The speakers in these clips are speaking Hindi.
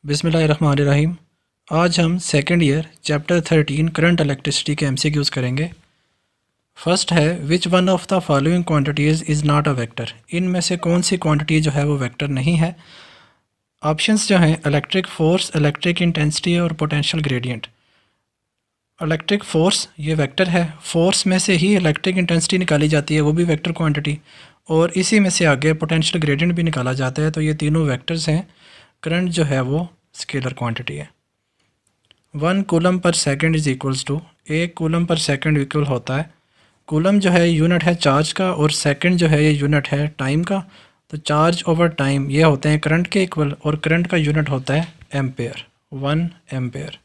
बिस्मिल्लाहिर्रहमानिर्रहीम। आज हम second year chapter 13 current electricity के एमसीक्यूज़ करेंगे। फर्स्ट है which one of the following quantities is not a vector. इनमें से कौन सी क्वांटिटी जो है वो वेक्टर नहीं है। ऑप्शंस जो हैं इलेक्ट्रिक फोर्स, इलेक्ट्रिक इंटेंसिटी और पोटेंशियल ग्रेडियंट। इलेक्ट्रिक फोर्स ये वेक्टर है, फोर्स में से ही इलेक्ट्रिक इंटेंसिटी निकाली जाती है, वो भी वेक्टर क्वांटिटी, और इसी में से आगे पोटेंशियल ग्रेडियंट भी निकाला जाता है, तो ये तीनों वेक्टर्स हैं। करंट जो है वो स्केलर क्वांटिटी है। 1 coulomb per second is equals to, 1 coulomb per second equal होता है, कूलम जो है यूनिट है चार्ज का और सेकंड जो है ये यूनिट है टाइम का, तो चार्ज ओवर टाइम ये होते हैं करंट के इक्वल, और करंट का यूनिट होता है ampere, 1 ampere.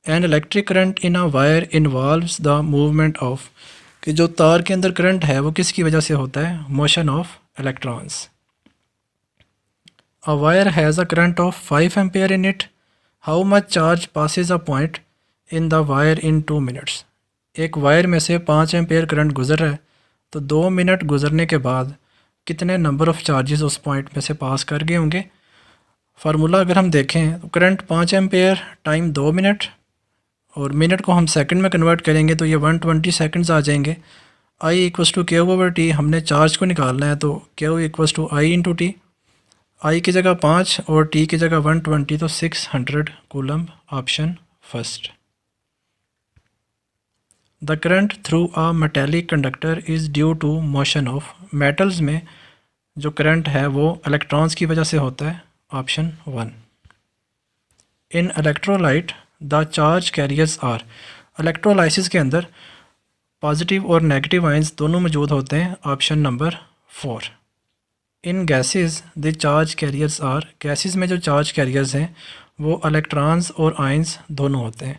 An electric current in a wire involves the movement of, कि जो तार के अंदर करंट है वो किसकी वजह से होता है, motion of electrons. A wire has a current of 5 ampere in it. How much charge passes a point in the wire in 2 minutes? एक वायर में से 5 एम्पेयर करंट गुजर रहा है, तो 2 मिनट गुजरने के बाद कितने नंबर ऑफ़ चार्जेस उस पॉइंट में से पास कर गए होंगे। फार्मूला अगर हम देखें तो करंट 5 एम्पेयर टाइम 2 मिनट, और मिनट को हम सेकंड में कन्वर्ट करेंगे तो ये 120 सेकंड्स आ जाएंगे। I equals to Q over T, हमने चार्ज को निकालना है, तो Q equals to I into T. I की जगह 5 और टी की जगह 120, तो 600 coulomb, option first. The current through a metallic conductor is due to motion of, metals में जो करंट है वो इलेक्ट्रॉन्स की वजह से होता है, option 1। In electrolyte the charge carriers are, electrolysis के अंदर पॉजिटिव और नेगेटिव आयंस दोनों मौजूद होते हैं, option number 4। In gases the charge carriers are, gases में जो चार्ज कैरियर्स हैं वो इलेक्ट्रॉन्स और आयंस दोनों होते हैं।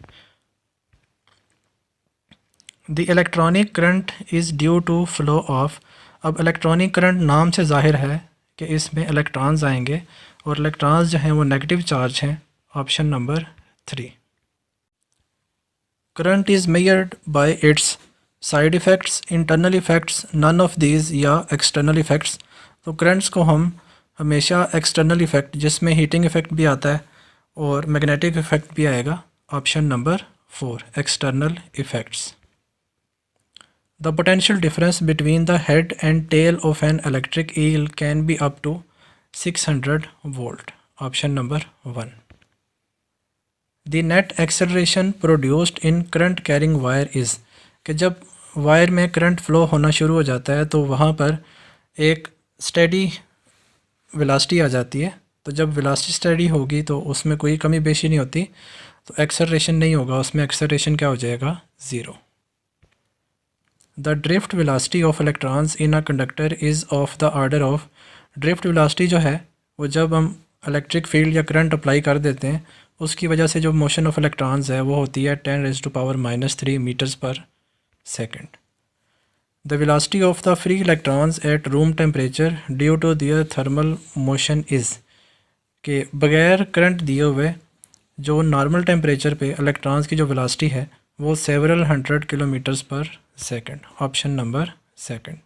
The electronic current is due to flow of, अब इलेक्ट्रॉनिक करंट नाम से जाहिर है कि इसमें इलेक्ट्रॉन्स आएंगे, और इलेक्ट्रॉन्स जो हैं वो नेगेटिव चार्ज हैं, option number 3। Current is measured by its side effects, internal effects, none of these, या एक्सटर्नल इफ़ेक्ट्स। तो करंट्स को हम हमेशा एक्सटर्नल इफ़ेक्ट, जिसमें हीटिंग इफ़ेक्ट भी आता है और मैग्नेटिक इफ़ेक्ट भी आएगा, option number 4, external effects. The potential difference between the head and tail of an electric eel can be up to 600 volt, option number 1। The net acceleration produced in current carrying wire is, कि जब वायर में करंट फ्लो होना शुरू हो जाता है तो वहाँ पर एक स्टेडी वेलोसिटी आ जाती है, तो जब वेलोसिटी स्टेडी होगी तो उसमें कोई कमी बेशी नहीं होती, तो एक्सेलरेशन नहीं होगा, उसमें एक्सेलरेशन क्या हो जाएगा, 0। The drift velocity of electrons in a conductor is of the order of, drift velocity जो है वो जब हम इलेक्ट्रिक फील्ड या करंट अप्लाई कर देते हैं उसकी वजह से जो मोशन ऑफ इलेक्ट्रॉन्स है वो होती है 10⁻³ मीटर्स पर second. The velocity of the free electrons at room temperature due to their thermal motion is, कि बगैर करंट दिए हुए जो नॉर्मल टेम्परेचर पे इलेक्ट्रॉन्स की जो वेलोसिटी है वो सेवरल 100 किलोमीटर्स पर second, option number 2।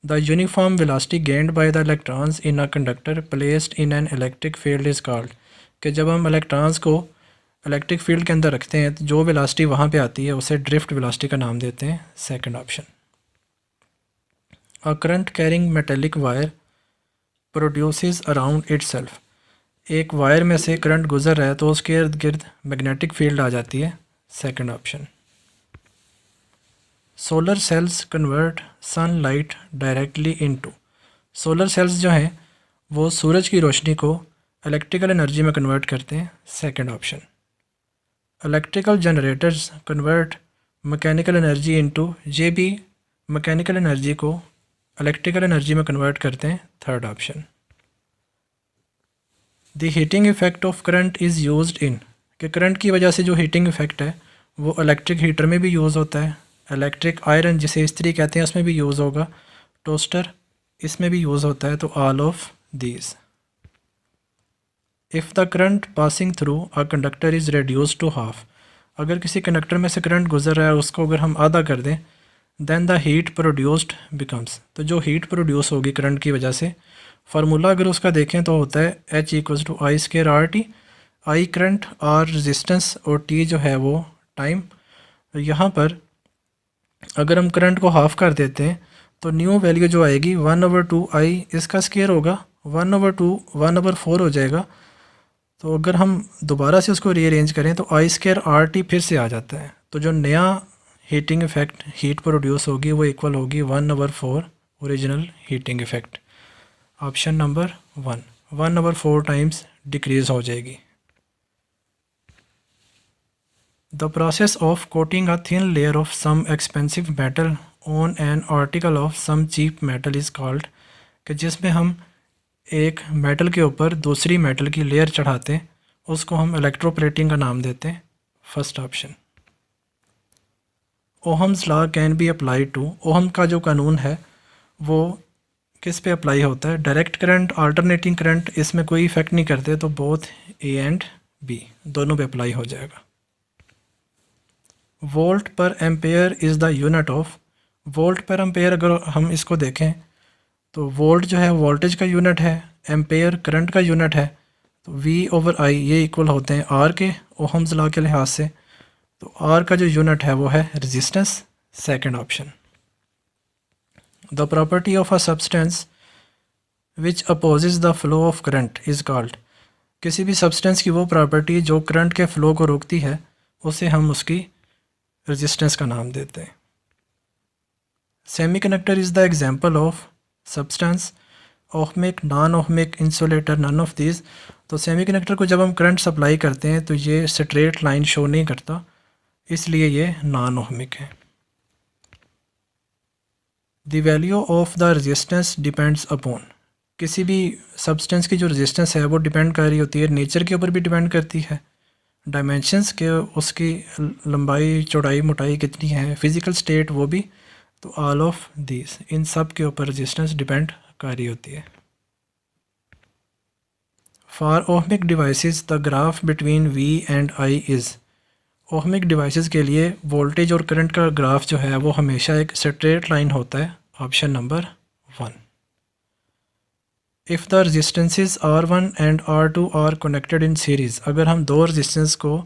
The uniform velocity gained by the electrons in a conductor placed in an electric field is called, कि जब हम इलेक्ट्रॉन्स को इलेक्ट्रिक फील्ड के अंदर रखते हैं तो जो वेलोसिटी वहाँ पे आती है उसे ड्रिफ्ट वेलोसिटी का नाम देते हैं, second option. A current carrying metallic wire produces around itself, एक वायर में से करंट गुजर रहा है तो उसके इर्द गिर्द मैग्नेटिक फील्ड आ जाती है, second option. Solar cells convert sunlight directly into, solar cells जो हैं वो सूरज की रोशनी को इलेक्ट्रिकल एनर्जी में कन्वर्ट करते हैं, second option. Electrical generators convert mechanical energy into, ये भी मैकेनिकल एनर्जी को इलेक्ट्रिकल एनर्जी में कन्वर्ट करते हैं, third option. The heating effect of current is used in, कि करंट की वजह से जो हीटिंग इफ़ेक्ट है वो इलेक्ट्रिक हीटर में भी यूज़ होता है, इलेक्ट्रिक आयरन जिसे इस्त्री कहते हैं उसमें भी यूज़ होगा, टोस्टर इसमें भी यूज़ होता है, तो all of these. If the current passing through a conductor is reduce to half, अगर किसी कंडक्टर में से करंट गुजर रहा है उसको अगर हम आधा कर दें, then the heat produced becomes, तो जो हीट प्रोड्यूस होगी करंट की वजह से फार्मूला अगर उसका देखें तो होता है H equals to I square R T, I current, R resistance और टी जो है वो टाइम। यहाँ पर अगर हम करंट को हाफ कर देते हैं तो न्यू वैल्यू जो आएगी 1/2 आई, इसका स्केयर होगा 1/2 1/4 हो जाएगा। तो अगर हम दोबारा से उसको रीअरेंज करें तो आई स्केयर आर टी फिर से आ जाता है। तो जो नया हीटिंग इफेक्ट हीट प्रोड्यूस होगी वो इक्वल होगी 1/4 original heating effect. Option number 1/4 times decrease हो जाएगी। The process of coating a thin layer of some expensive metal on an article of some cheap metal is called, कि जिसमें हम एक मेटल के ऊपर दूसरी मेटल की लेयर चढ़ाते हैं उसको हम इलेक्ट्रोप्लेटिंग का नाम देते हैं। First option. Ohm's law can be apply to, Ohm का जो कानून है वो किस पे अप्लाई होता है? डायरेक्ट करंट, अल्टरनेटिंग करंट, इसमें कोई इफेक्ट नहीं करते तो बोथ ए एंड बी दोनों पे अप्लाई हो जाएगा। Volt per ampere is the unit of, volt per ampere अगर हम इसको देखें तो वोल्ट जो है वोल्टेज का यूनिट है, एम्पेयर करंट का यूनिट है। तो V/I ये इक्वल होते हैं R के ओहम्स लॉ के लिहाज से। तो R का जो यूनिट है वो है resistance. Second option. The property of a substance which opposes the flow of current is called, किसी भी सब्सटेंस की वो प्रॉपर्टी जो करंट के फ्लो को रोकती है उसे हम उसकी रेजिस्टेंस का नाम देते हैं। Semiconductor is the example of substance, ohmic, non ohmic, insulator, none of these. तो सेमीकंडक्टर को जब हम करंट सप्लाई करते हैं तो ये स्ट्रेट लाइन शो नहीं करता, इसलिए ये नॉन ओहमिक है। The value of the resistance depends upon, किसी भी सब्सटेंस की जो रेजिस्टेंस है वो डिपेंड कर रही होती है, नेचर के ऊपर भी डिपेंड करती है, डायमेंशंस के, उसकी लंबाई, चौड़ाई, मोटाई कितनी है, फिज़िकल स्टेट वो भी। तो ऑल ऑफ दीज, इन सब के ऊपर रेजिस्टेंस डिपेंड कर रही होती है। For ohmic devices the graph between V and I is, ohmic devices के लिए वोल्टेज और करंट का ग्राफ जो है वो हमेशा एक स्ट्रेट लाइन होता है। Option number 1। If the resistances R1 and R2 are connected in series, अगर हम दो रेजिस्टेंस को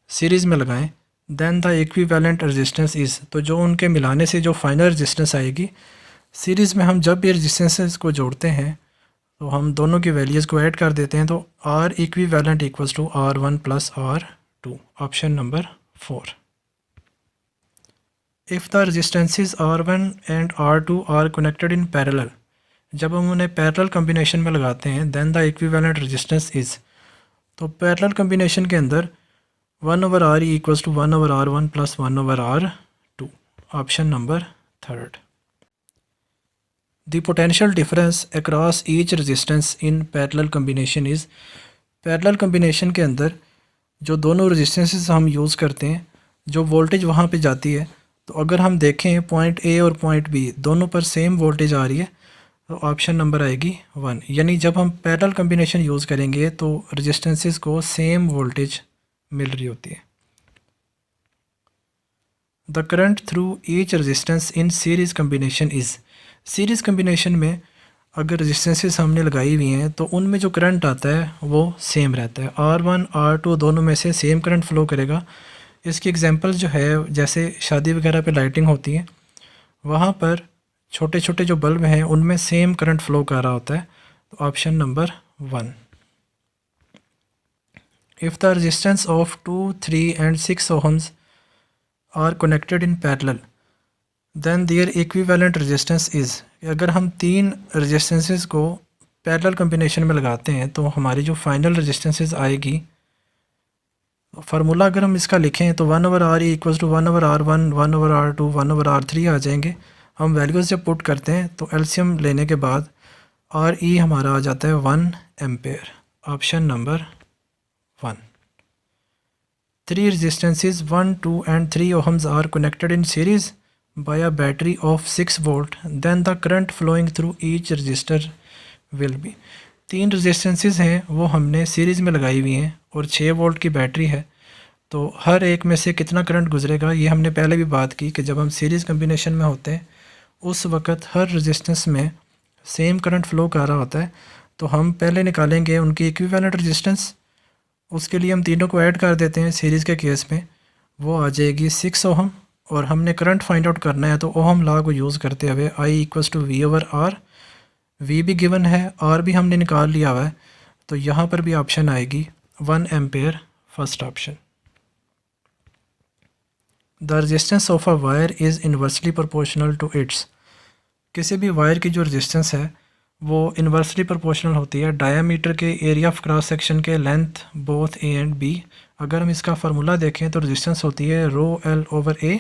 सीरीज़ में लगाएं, then the equivalent resistance is, तो जो उनके मिलाने से जो फाइनल रेजिस्टेंस आएगी, सीरीज़ में हम जब भी रेजिस्टेंसेस को जोड़ते हैं तो हम दोनों की वैल्यूज़ को ऐड कर देते हैं, तो R equivalent equals to R1 plus R2। Option number 4। If the resistances R1 and R2 are connected in parallel, जब हम उन्हें पैरेलल कम्बिनेशन में लगाते हैं, then the equivalent resistance is, तो पैरेलल कम्बिनेशन के अंदर 1/R equals to 1/R1 plus 1/R2। Option number 3। The potential difference across each resistance in parallel combination is, parallel combination के अंदर जो दोनों रेजिस्टेंसेस हम यूज़ करते हैं, जो वोल्टेज वहाँ पे जाती है, तो अगर हम देखें पॉइंट A और पॉइंट B दोनों पर सेम वोल्टेज आ रही है, तो ऑप्शन नंबर आएगी 1। यानी जब हम पैरेलल कम्बिनेशन यूज़ करेंगे तो रेजिस्टेंसेस को सेम वोल्टेज मिल रही होती है। The current through each resistance in series combination is, series combination में अगर रेजिस्टेंसेस हमने लगाई हुई हैं तो उनमें जो करंट आता है वो सेम रहता है। R1 R2 दोनों में से सेम करंट फ़्लो करेगा। इसकी एग्जांपल जो है, जैसे शादी वगैरह पे लाइटिंग होती है, वहाँ पर छोटे छोटे जो बल्ब हैं उनमें सेम करंट फ़्लो कर रहा होता है। तो option number 1। If the resistance of 2, 3 and 6 ohms are connected in parallel, then their equivalent resistance is, अगर हम 3 रेजिस्टेंसेस को पैरेलल कम्बिनेशन में लगाते हैं तो हमारी जो फाइनल रेजिस्टेंसेस आएगी, फार्मूला अगर हम इसका लिखें तो 1/R equals to 1/R1 1/R2 1/R3 आ जाएंगे। हम वैल्यूज़ जब पुट करते हैं तो एलसीएम लेने के बाद RE हमारा आ जाता है 1 ampere. Option number 1। 3 resistances 1, 2 and 3 ohms are connected in series by a battery of 6 volt, then the current flowing through each resistor will be, 3 resistances हैं वो हमने सीरीज़ में लगाई हुई हैं और 6 वोल्ट की बैटरी है, तो हर एक में से कितना करंट गुजरेगा ये हमने पहले भी बात की कि जब हम सीरीज़ कम्बिनेशन में होते हैं उस वक़्त हर रेजिस्टेंस में सेम करंट फ्लो कर रहा होता है, तो हम पहले निकालेंगे उनकी इक्विवेलेंट रेजिस्टेंस। उसके लिए हम तीनों को ऐड कर देते हैं सीरीज़ के केस में, वो आ जाएगी 6 ओहम। और हमने करंट फाइंड आउट करना है, तो ओहम लॉ को यूज़ करते हुए I equals to V over R, V भी गिवन है, आर भी हमने निकाल लिया हुआ है, तो यहाँ पर भी ऑप्शन आएगी 1 ampere, first option. The resistance of a wire is inversely proportional to its. किसी भी वायर की जो रेजिस्टेंस है वो इन्वर्सली प्रोपोर्शनल होती है डायामीटर के एरिया ऑफ क्रॉस सेक्शन के length both A and B. अगर हम इसका फार्मूला देखें तो रेजिस्टेंस होती है रो एल ओवर ए।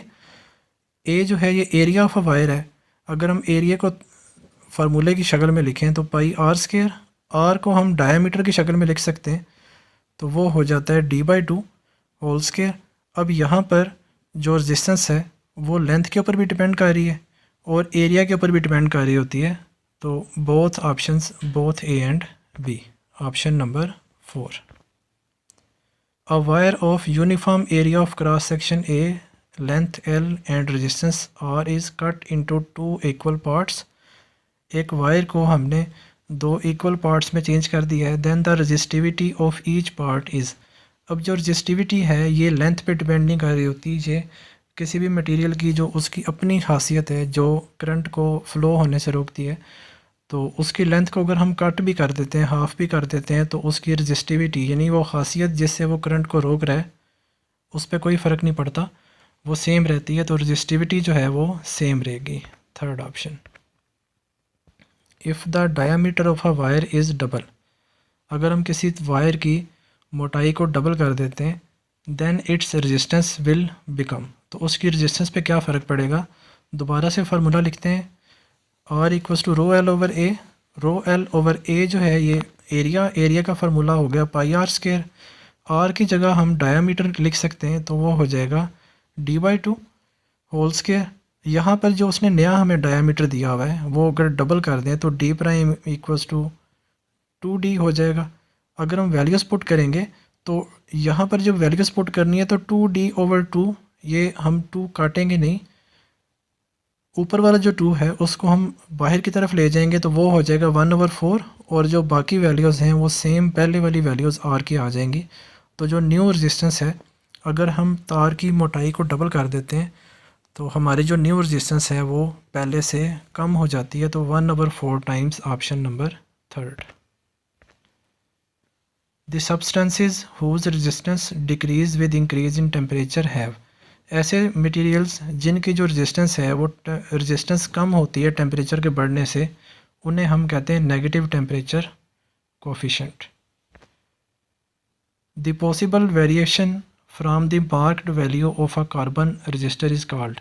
ए जो है ये एरिया ऑफ अ वायर है। अगर हम एरिया को फार्मूले की शक्ल में लिखें तो पाई आर स्क्वायर, आर को हम डायामीटर की शक्ल में लिख सकते हैं, तो वो हो जाता है d/2 होल स्क्वायर। अब यहाँ पर जो रेजिस्टेंस है वो लेंथ के ऊपर भी डिपेंड कर रही है और एरिया के ऊपर भी डिपेंड कर रही होती है, तो both options, both A and B, option number 4। A wire of uniform area of cross section A, length L and resistance R is cut into 2 equal parts. एक वायर को हमने 2 इक्वल पार्ट्स में चेंज कर दिया है। Then the resistivity of each part is. अब जो रजिस्टिविटी है ये लेंथ पे डिपेंड नहीं कर रही होती, ये किसी भी मटेरियल की जो उसकी अपनी खासियत है जो करंट को फ़्लो होने से रोकती है, तो उसकी लेंथ को अगर हम कट भी कर देते हैं, हाफ़ भी कर देते हैं, तो उसकी रजिस्टिविटी यानी वो खासियत जिससे वो करंट को रोक रहा है उस पर कोई फ़र्क नहीं पड़ता, वो सेम रहती है, तो रजिस्टिविटी जो है वो सेम रहेगी, third option. If the diameter of a wire is double. अगर हम किसी वायर की मोटाई को डबल कर देते हैं, then its resistance will become. तो उसकी रेजिस्टेंस पे क्या फ़र्क पड़ेगा, दोबारा से फार्मूला लिखते हैं, R equals to rho L over A. Rho L over A जो है ये एरिया का फार्मूला हो गया पाई आर स्क्वायर। आर की जगह हम डायामीटर लिख सकते हैं, तो वो हो जाएगा d/2 होल स्क्वायर। यहाँ पर जो उसने नया हमें डायामीटर दिया हुआ है वो अगर डबल कर दें तो d prime equals to 2d हो जाएगा। अगर हम वैल्यूज़ पुट करेंगे तो यहाँ पर जब वैल्यूज़ पुट करनी है तो 2d/2, ये हम 2 काटेंगे नहीं, ऊपर वाला जो 2 है उसको हम बाहर की तरफ ले जाएंगे तो वो हो जाएगा 1/4, और जो बाकी वैल्यूज़ हैं वो सेम पहले वाली वैल्यूज़ आर की आ जाएंगी। तो जो न्यू रेजिस्टेंस है, अगर हम तार की मोटाई को डबल कर देते हैं तो हमारी जो न्यू रेजिस्टेंस है वो पहले से कम हो जाती है, तो 1/4 times, option number 3। The substances whose resistance decrease with increase in temperature have. ऐसे मटेरियल्स जिनकी जो रेजिस्टेंस है वो रेजिस्टेंस कम होती है टेम्परेचर के बढ़ने से, उन्हें हम कहते हैं negative temperature coefficient. The possible variation from the marked value of a carbon register is called.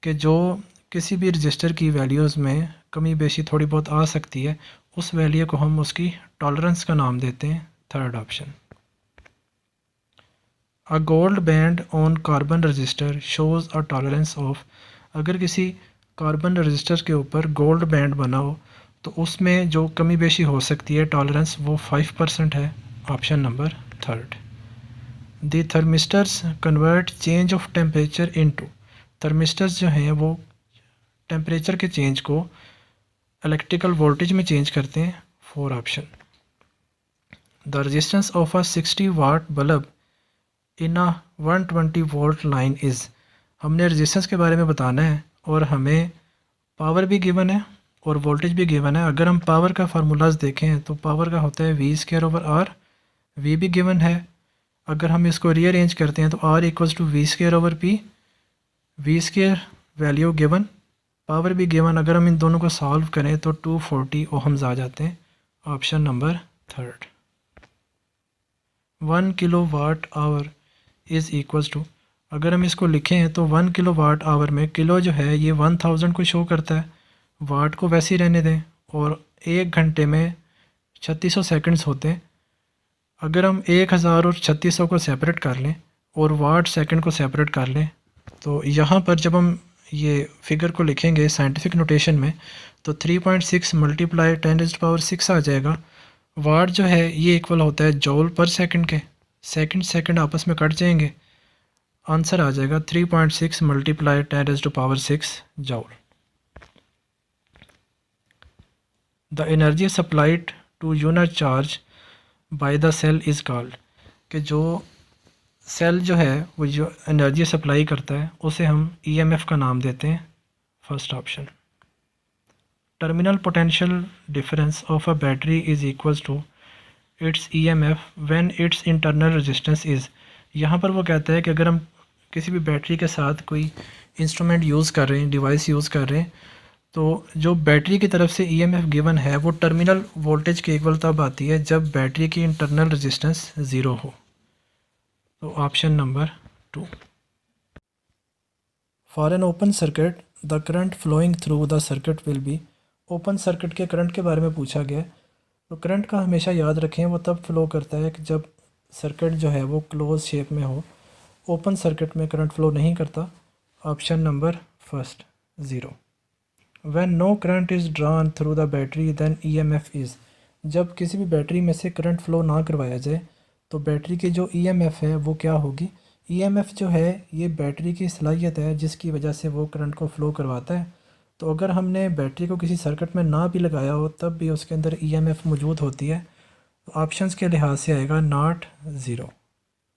कि जो किसी भी रजिस्टर की वैल्यूज़ में कमी बेशी थोड़ी बहुत आ सकती है, उस वैल्यू को हम उसकी टॉलरेंस का नाम देते हैं, third option. A gold band on carbon register shows a tolerance of. अगर किसी कार्बन रजिस्टर के ऊपर गोल्ड बैंड बना हो तो उसमें जो कमी बेशी हो सकती है टॉलरेंस वो 5% है, option number 3। The thermistors convert change of temperature into. Thermistors जो हैं वो टेम्परेचर के चेंज को इलेक्ट्रिकल वोल्टेज में चेंज करते हैं, 4 option. The resistance of a 60 watt bulb in a 120 volt line is. हमने रेजिस्टेंस के बारे में बताना है और हमें पावर भी गिवन है और वोल्टेज भी गिवन है। अगर हम पावर का फार्मूलाज देखें तो पावर का होता है v square over R, v भी गिवन है। अगर हम इसको रीअरेंज करते हैं तो r equals to V square over P, V square value given, power भी गिवन। अगर हम इन दोनों को सॉल्व करें तो 240 ओहम्स आ जाते हैं, option number 3। 1 kilo watt hour is equals to. अगर हम इसको लिखें तो 1 किलो वाट आवर में किलो जो है ये 1000 को शो करता है, वाट को वैसे ही रहने दें, और 1 घंटे में 3600 सेकंड्स होते हैं। अगर हम 1000 और 3600 को सेपरेट कर लें और वाट सेकंड को सेपरेट कर लें, तो यहाँ पर जब हम ये फिगर को लिखेंगे साइंटिफिक नोटेशन में तो 3.6 मल्टीप्लाई 10⁻⁶ आ जाएगा। वाट जो है ये इक्वल होता है जॉल पर सेकंड के, सेकंड आपस में कट जाएंगे, आंसर आ जाएगा 3.6 multiply 10⁻⁶ joule. The energy supplied to unit charge by the cell is called, कि जो सेल जो है वो जो एनर्जी सप्लाई करता है उसे हम ईएमएफ का नाम देते हैं। First option. Terminal potential difference of a battery is equals to its EMF when its internal resistance is. यहाँ पर वो कहता है कि अगर हम किसी भी बैटरी के साथ कोई इंस्ट्रूमेंट यूज़ कर रहे हैं, डिवाइस यूज़ कर रहे हैं, तो जो बैटरी की तरफ से ईएमएफ गिवन है वो टर्मिनल वोल्टेज के इक्वल तब आती है जब बैटरी की इंटरनल रेजिस्टेंस ज़ीरो हो। तो option number 2। For an open circuit the current flowing through the circuit will be. Open circuit के करंट के बारे में पूछा गया। तो करंट का हमेशा याद रखें वो तब फ्लो करता है कि जब सर्किट जो है वो क्लोज शेप में हो। ओपन सर्किट में करंट फ्लो नहीं करता। Option number first 0। When no current is drawn through the battery than EMF is. जब किसी भी बैटरी में से करंट फ्लो ना करवाया जाए तो बैटरी की जो ईएमएफ है वो क्या होगी। ईएमएफ जो है ये बैटरी की सलाहियत है जिसकी वजह से वो करंट को फ्लो करवाता है। तो अगर हमने बैटरी को किसी सर्किट में ना भी लगाया हो तब भी उसके अंदर ईएमएफ मौजूद होती है। तो ऑप्शंस के लिहाज से आएगा not 0,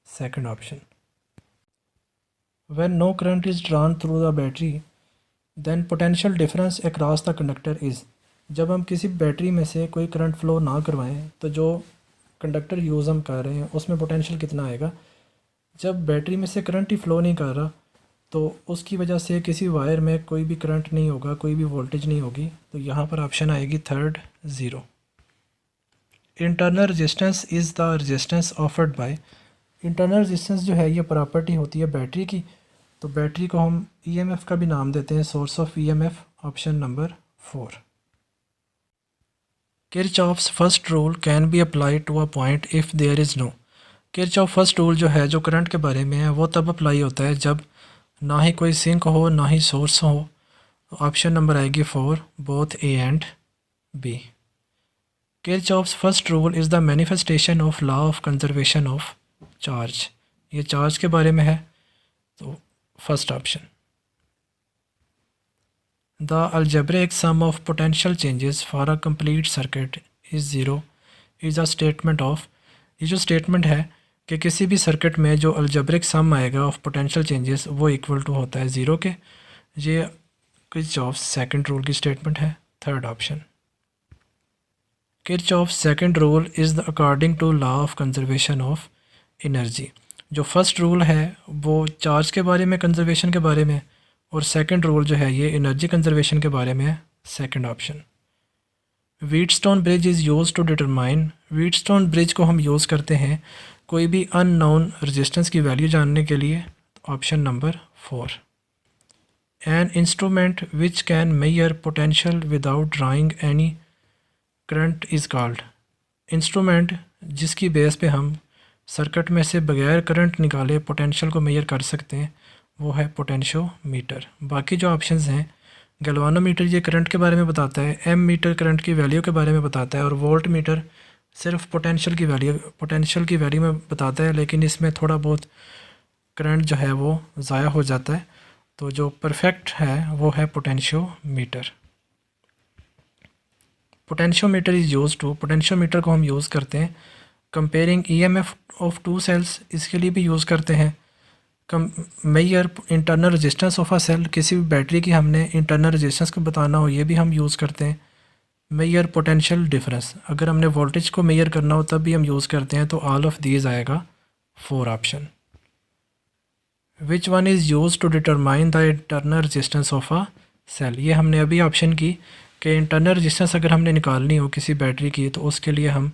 second option. When no current is drawn through the battery then potential difference across the conductor is. जब हम किसी बैटरी में से कोई करंट फ्लो ना करवाएं तो जो कंडक्टर यूज़ हम कर रहे हैं उसमें पोटेंशियल कितना आएगा। जब बैटरी में से करंट ही फ्लो नहीं कर रहा तो उसकी वजह से किसी वायर में कोई भी करंट नहीं होगा, कोई भी वोल्टेज नहीं होगी। तो यहाँ पर ऑप्शन आएगी third 0। Internal resistance is the resistance offered by. Internal resistance जो है ये प्रॉपर्टी होती है बैटरी की। तो बैटरी को हम ईएमएफ का भी नाम देते हैं, source of EMF. Option number 4। Kirchhoff's first rule can be applied to a point if there is no. Kirchhoff first rule जो है जो करंट के बारे में है वो तब अप्लाई होता है जब ना ही कोई सिंक हो ना ही सोर्स हो। ऑप्शन नंबर आएगी 4, both A and B. Kirchhoff's first rule is the manifestation of law of conservation of charge. ये चार्ज के बारे में है। तो first option. The algebraic sum of potential changes for a complete circuit is 0 is a statement of। ये जो स्टेटमेंट है कि किसी भी सर्किट में जो अलजेब्रिक सम आएगा ऑफ पोटेंशियल चेंजेस वो इक्वल टू होता है 0 के। ये किरचॉफ्स सेकंड रूल की स्टेटमेंट है। Third option. Kirchhoff's second rule is the according to law of conservation of energy. जो फर्स्ट रूल है वो चार्ज के बारे में, कंजर्वेशन के बारे में, और सेकंड रूल जो है ये एनर्जी कंजर्वेशन के बारे में है। Second option. Wheatstone bridge is use to determine. Wheatstone bridge को हम यूज़ करते हैं कोई भी अननोन रेजिस्टेंस की वैल्यू जानने के लिए। Option number 4। An instrument which can measure potential without drawing any current is called. Instrument जिसकी बेस पे हम सर्किट में से बगैर करंट निकाले पोटेंशियल को मेजर कर सकते हैं वो है पोटेंशियोमीटर। बाकी जो ऑप्शंस हैं, गैल्वानोमीटर ये करंट के बारे में बताता है, एम मीटर करंट की वैल्यू के बारे में बताता है, और वोल्ट मीटर सिर्फ पोटेंशियल की वैल्यू में बताता है, लेकिन इसमें थोड़ा बहुत करंट जो है वो ज़ाया हो जाता है। तो जो परफेक्ट है वो है potentiometer. Potentiometer is use to. Potentiometer को हम यूज़ करते हैं comparing EMF of two cells, इसके लिए भी यूज़ करते हैं। Measure internal resistance of a cell, किसी भी बैटरी की हमने इंटरनल रेजिस्टेंस को बताना हो ये भी हम यूज़ करते हैं। मेजर पोटेंशियल डिफरेंस, अगर हमने वोल्टेज को मेजर करना हो तब भी हम यूज़ करते हैं। तो ऑल ऑफ दीज आएगा 4 option. Which one is use to determine the internal resistance of a cell. ये हमने अभी ऑप्शन की कि इंटरनल रेजिस्टेंस अगर हमने निकालनी हो किसी बैटरी की तो उसके लिए हम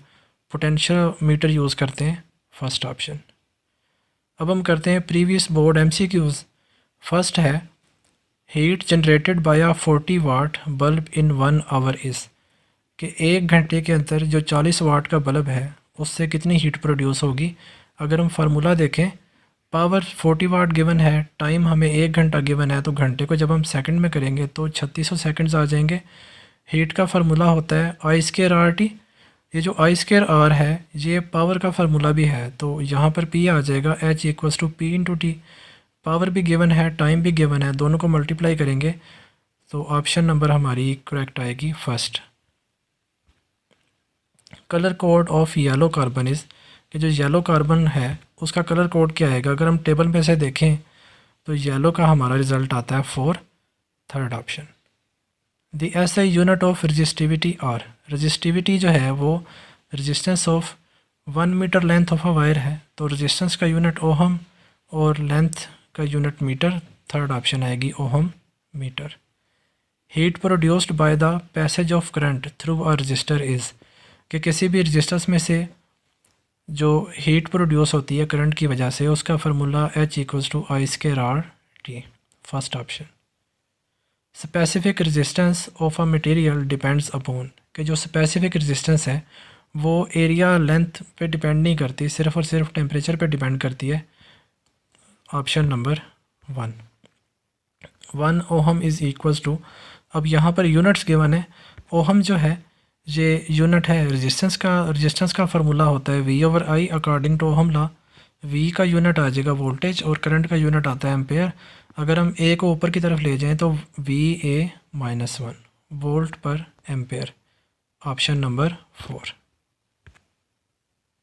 पोटेंशियोमीटर यूज़ करते हैं। First option. अब हम करते हैं प्रीवियस बोर्ड एमसीक्यूज़। फर्स्ट है heat generated by a 40 watt bulb in 1 hour is, कि 1 घंटे के अंदर जो 40 वाट का बल्ब है उससे कितनी हीट प्रोड्यूस होगी। अगर हम फार्मूला देखें, पावर 40 वाट गिवन है, टाइम हमें 1 घंटा गिवन है, तो घंटे को जब हम सेकंड में करेंगे तो 3600 सेकंड्स आ जाएंगे। हीट का फार्मूला होता है I²RT। ये जो I²R है ये पावर का फार्मूला भी है, तो यहाँ पर P आ जाएगा H = P/T। पावर भी गिवन है, टाइम भी गिवन है, दोनों को मल्टीप्लाई करेंगे तो ऑप्शन नंबर हमारी करेक्ट आएगी first. Colour code of yellow carbon is, कि जो येलो कार्बन है उसका कलर कोड क्या आएगा। अगर हम टेबल में से देखें तो येलो का हमारा रिज़ल्ट आता है 4, third option. The SI unit of resistivity R, resistivity जो है वो resistance of 1 metre length of a wire है, तो रजिस्टेंस का यूनिट ओहम और लेंथ का यूनिट मीटर, थर्ड ऑप्शन आएगी ohm metre. Heat produced by the passage of current through a resistor is, कि किसी भी रजिस्टर्स में से जो हीट प्रोड्यूस होती है करंट की वजह से, उसका formula H=I²R/T, first option. Specific resistance of a material depends upon, कि जो स्पेसिफिक रेजिस्टेंस है वो एरिया लेंथ पे डिपेंड नहीं करती, सिर्फ और सिर्फ टेम्परेचर पे डिपेंड करती है, option number 1 ohm is equals to, अब यहाँ पर यूनिट्स गिवन है। ओहम जो है ये यूनिट है रेजिस्टेंस का फार्मूला होता है V/I according to ohm law. V का यूनिट आ जाएगा वोल्टेज और करंट का यूनिट आता है एम्पेयर। अगर हम A को ऊपर की तरफ ले जाएं तो VA-1 volt per ampere, option number 4।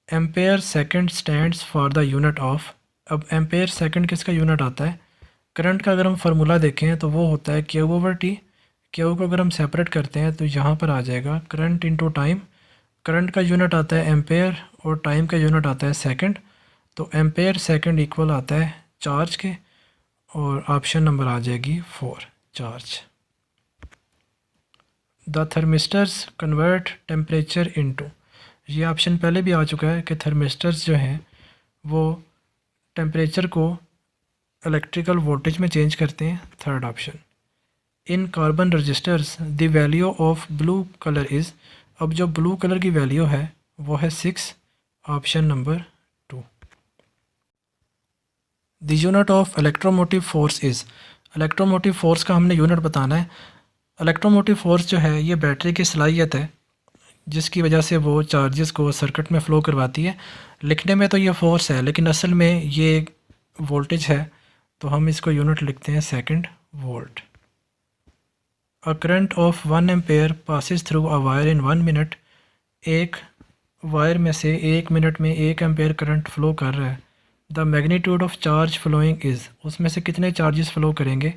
Ampere second stands for the unit of, अब एम्पेयर सेकंड किसका यूनिट आता है। करंट का अगर हम फार्मूला देखें तो वो होता है Q/T। Q को अगर हम सेपरेट करते हैं तो यहाँ पर आ जाएगा करंट इनटू टाइम। करंट का यूनिट आता है एम्पेयर और टाइम का यूनिट आता है सेकंड, तो एम्पेयर सेकंड इक्वल आता है चार्ज के, और ऑप्शन नंबर आ जाएगी 4, charge. The thermistors convert temperature into, ये ऑप्शन पहले भी आ चुका है कि थर्मिस्टर्स जो हैं वो टेम्परेचर को इलेक्ट्रिकल वोल्टेज में चेंज करते हैं, third option. In carbon resistors the value of blue colour is, अब जो ब्लू कलर की वैल्यू है वो है 6, option number 2। The unit of electromotive force is, electromotive force का हमने यूनिट बताना है। इलेक्ट्रोमोटिव फोर्स जो है ये बैटरी की सलाहियत है जिसकी वजह से वो चार्जेस को सर्किट में फ़्लो करवाती है। लिखने में तो ये फोर्स है लेकिन असल में ये वोल्टेज है, तो हम इसको यूनिट लिखते हैं second volt. A current of 1 ampere passes through a wire in 1 minute, एक वायर में से 1 मिनट में 1 एम्पेयर करंट फ़्लो कर रहा है। The magnitude of charge following is, उसमें से कितने चार्जेस फ़्लो करेंगे।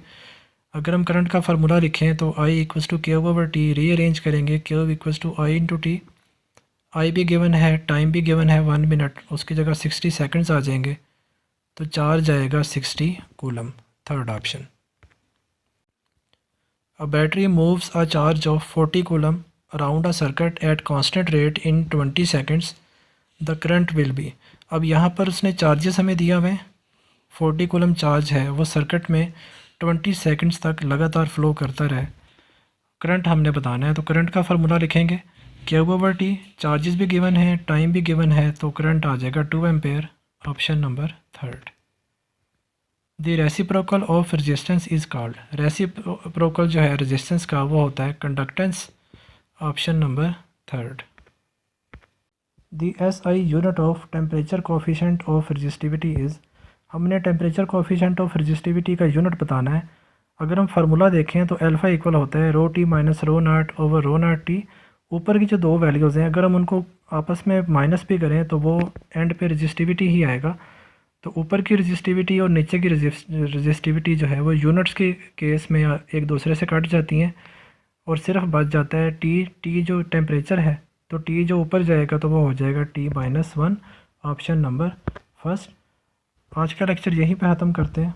अगर हम करंट का फार्मूला लिखें तो I=Q/T, रीअरेंज करेंगे Q=I/T। आई भी गिवन है, टाइम भी गिवन है 1 मिनट, उसकी जगह 60 सेकंड्स आ जाएंगे, तो चार्ज आएगा 60 coulomb, third option. A battery moves a charge of 40 coulomb around a circuit at constant rate in 20 seconds, the current will be, अब यहाँ पर उसने चार्जेस हमें दिया हुए 40 कूलम चार्ज है, वो सर्किट में 20 सेकंड्स तक लगातार फ़्लो करता रहे। करंट हमने बताना है, तो करंट का फार्मूला लिखेंगे Q/T, चार्जेस भी गिवन है, टाइम भी गिवन है, तो करंट आ जाएगा 2 ampere, option number 3। The reciprocal of resistance is called, reciprocal जो है रेजिस्टेंस का वो होता है conductance, option number 3। The SI unit of temperature coefficient of resistivity is, हमने टेम्परेचर कोफिशिएंट ऑफ रेजिस्टिविटी का यूनिट बताना है। अगर हम फार्मूला देखें तो अल्फ़ा इक्वल होता है ρT - ρ0/ρ0T। ऊपर की जो दो वैल्यूज़ हैं अगर हम उनको आपस में माइनस भी करें तो वो एंड पे रेजिस्टिविटी ही आएगा। तो ऊपर की रेजिस्टिविटी और नीचे की रेजिस्टिविटी जो है वो यूनिट्स के केस में एक दूसरे से कट जाती हैं और सिर्फ बच जाता है टी जो टेम्परेचर है, तो टी जो ऊपर जाएगा तो वो हो जाएगा T-1, ऑप्शन नंबर फर्स्ट। आज का लेक्चर यहीं पे ख़त्म करते हैं।